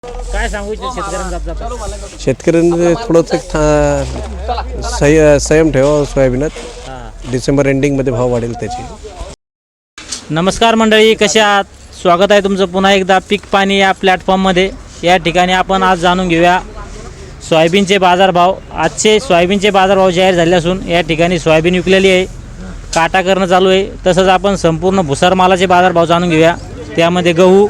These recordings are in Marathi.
काय सांगू इच्छित शेतकऱ्यांना शेतकऱ्यांनी थोडंसं संयम ठेवा सोयाबीनात डिसेंबर एंडिंगमध्ये भाव वाढेल त्याची. नमस्कार मंडळी, कसे आहात? स्वागत आहे तुमचं पुन्हा एकदा पीक पाणी या प्लॅटफॉर्ममध्ये. या ठिकाणी आपण आज जाणून घेऊया सोयाबीनचे बाजारभाव. आजचे सोयाबीनचे बाजारभाव जाहीर झाले असून या ठिकाणी सोयाबीन विकलेली आहे, काटा करणं चालू आहे. तसंच आपण संपूर्ण भुसार मालाचे बाजारभाव जाणून घेऊया. त्यामध्ये गहू,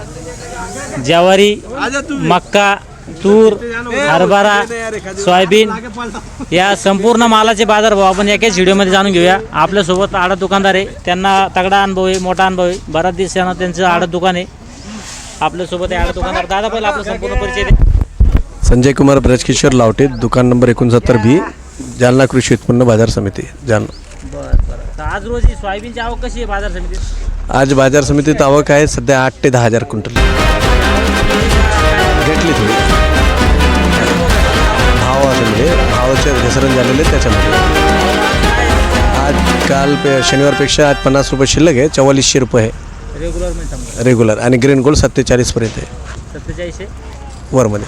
ज्वारी, मक्का, तूर, हरभरा, सोयाबीन या संपूर्ण मालाचे बाजारभाव आपण एकाच व्हिडिओमध्ये जाणून घेऊया. आपल्यासोबत आडत दुकानदार आहे, त्यांना तगडा अनुभव आहे, मोठा अनुभव आहे. बराच दिवसांना त्यांचं आडत दुकान आहे. आपल्यासोबत आहे आडत दुकानदार. दादा, पहिला आपला संपूर्ण परिचय दे. संजय कुमार ब्रजकिशोर लावटे, दुकान नंबर 69B, जालना कृषी उत्पन्न बाजार समिती, जालना. बरं. तर आज रोजी सोयाबीनची आवक कशी आहे बाजार समितीत? आज बाजार समितीत आवक आहे सध्या 8 ते 10,000 क्विंटल घेतली. थोडी भावाचे घसरण झालेले त्याच्यामध्ये आज काल शनिवारपेक्षा आज 50 रुपये शिल्लक आहे. 4400 रुपये आहे रेग्युलर आणि ग्रीन गोल्ड 47 पर्यंत आहे. 47 वरमध्ये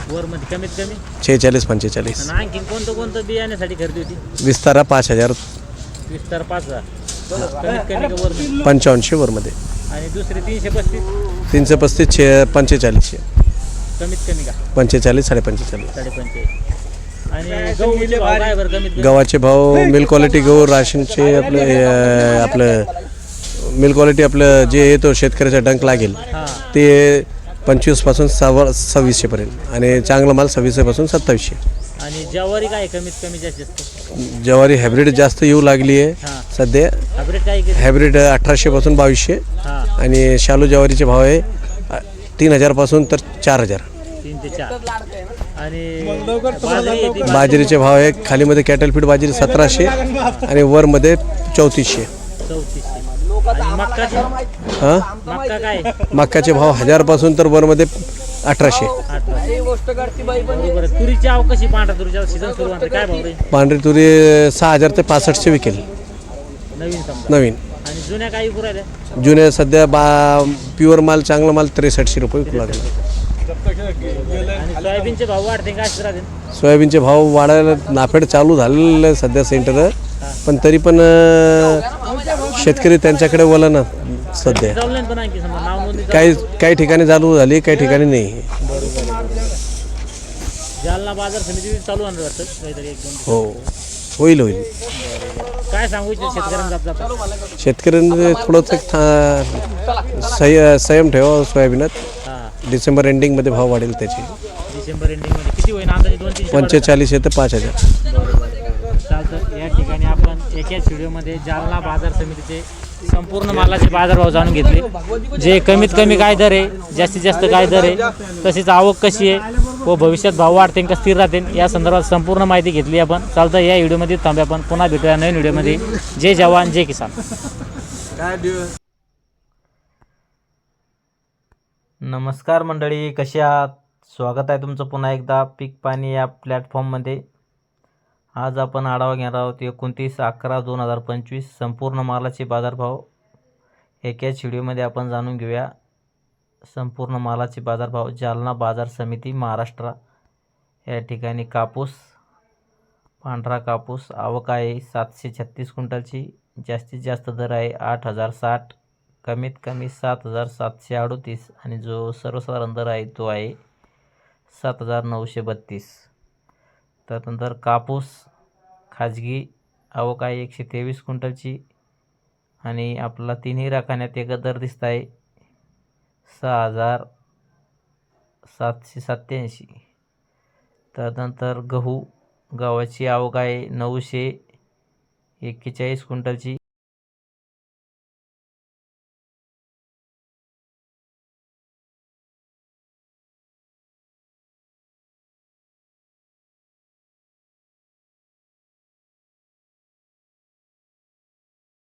कमीत कमी 46-45. आणखी कोणतं बियाण्यासाठी खरेदी होती? विस्तारा 5,000, विस्तार 5,000 कमीत कमी का वर? 85 वरमध्ये. आणि दुसरे 335 335 45 कमीत कमी का? 45 45.5. 45. आणि गहूचे भाव काय बरं कमीत कमी? गव्हाचे भाव मिल क्वालिटी गहू राशनचे आपलं मिल क्वालिटी आपलं जे येतो शेतकऱ्याचा डंक लागेल ते 25 पासून 2600 पर्यंत आणि चांगला माल 2600 पासून 2700. आणि ज्वारी काय कमीत कमी जास्त? ज्वारी हायब्रिड जास्त येऊ लागली आहे सध्या. हायब्रिड काय हायब्रिड 1800 पासून 2200 आणि शालू ज्वारीचे भाव आहे 3000 पासून तर 4000. 3 ते 4. आणि बाजरीचे भाव आहे खालीमध्ये कॅटल फीड बाजरी 1700 आणि वरमध्ये 3400. आणि मक्का काय? मक्काचे भाव 1000 पासून तर वरमध्ये 1800. तुरीची आवक कशी? पांढऱ्या तुरीच्या सीझन सुरू होणार काय भाव रे? पांढरी तुरी 6000 ते 6500 विकेल नवीन. आणि जुन्या काही विकू राहिल्या? जुने सध्या प्युअर माल चांगला माल 6300 रुपये विकू लागला. आणि सोयाबीनचे भाव वाढते का असेच राहते? सोयाबीनचे भाव वाढायला नाफेड चालू झालेलं आहे सध्या सेंटर, पण तरी पण शेतकरी त्यांच्याकडे वळलं ना सध्या. पण आणखी समजा नाव नोंदणी काही ठिकाणी चालू झाली, काही ठिकाणी नाही. जालना बाजार समिती चालू होणार वाटतं काहीतरी 1-2. हो, होईल. काय सांगू इच्छित शेतकऱ्यांना? शेतकऱ्यांनी थोडंसं संयम ठेवा सोयाबीनात डिसेंबर एंडिंगमध्ये भाव वाढेल त्याची. डिसेंबर एंडिंगमध्ये किती होईल अंदाजे? 200-300 45 ते 5000. चालतं. या ठिकाणी आपण एकाच व्हिडिओमध्ये जालना बाजार समितीचे संपूर्ण मालाचे बाजारभाव जाणून घेतले. जे कमीत कमी काय दर आहे, जास्तीत जास्त काय दर आहे, तसेच आवक कशी आहे व भविष्यात भाव वाढतील का स्थिर राहतील या संदर्भात संपूर्ण माहिती घेतली आपण. चालतं, या व्हिडिओमध्ये थांबूया. आपण पुन्हा भेटूया नवीन व्हिडिओमध्ये. जय जवान जय किसान. नमस्कार मंडळी, कसे आहात? स्वागत आहे तुमचं पुन्हा एकदा पीक पाणी या प्लॅटफॉर्ममध्ये. आज आपण आढावा घेणार आहोत 29/11/2025 संपूर्ण मालाचे बाजारभाव. एकाच व्हिडिओमध्ये आपण जाणून घेऊया संपूर्ण मालाचे बाजारभाव. जालना बाजार समिती महाराष्ट्र. या ठिकाणी कापूस, पांढरा कापूस आवक आहे 736 क्विंटलची. जास्तीत जास्त दर आहे 8060, कमीत कमी 7738 आणि जो सर्वसाधारण दर आहे तो आहे 7932. त्यानंतर कापूस खाजगी आवक आहे 123 क्विंटलची आणि आपला तिन्ही राखाण्यात एक दर दिसत आहे 6787. त्यानंतर गव्हाची आवक आहे 941 क्विंटलची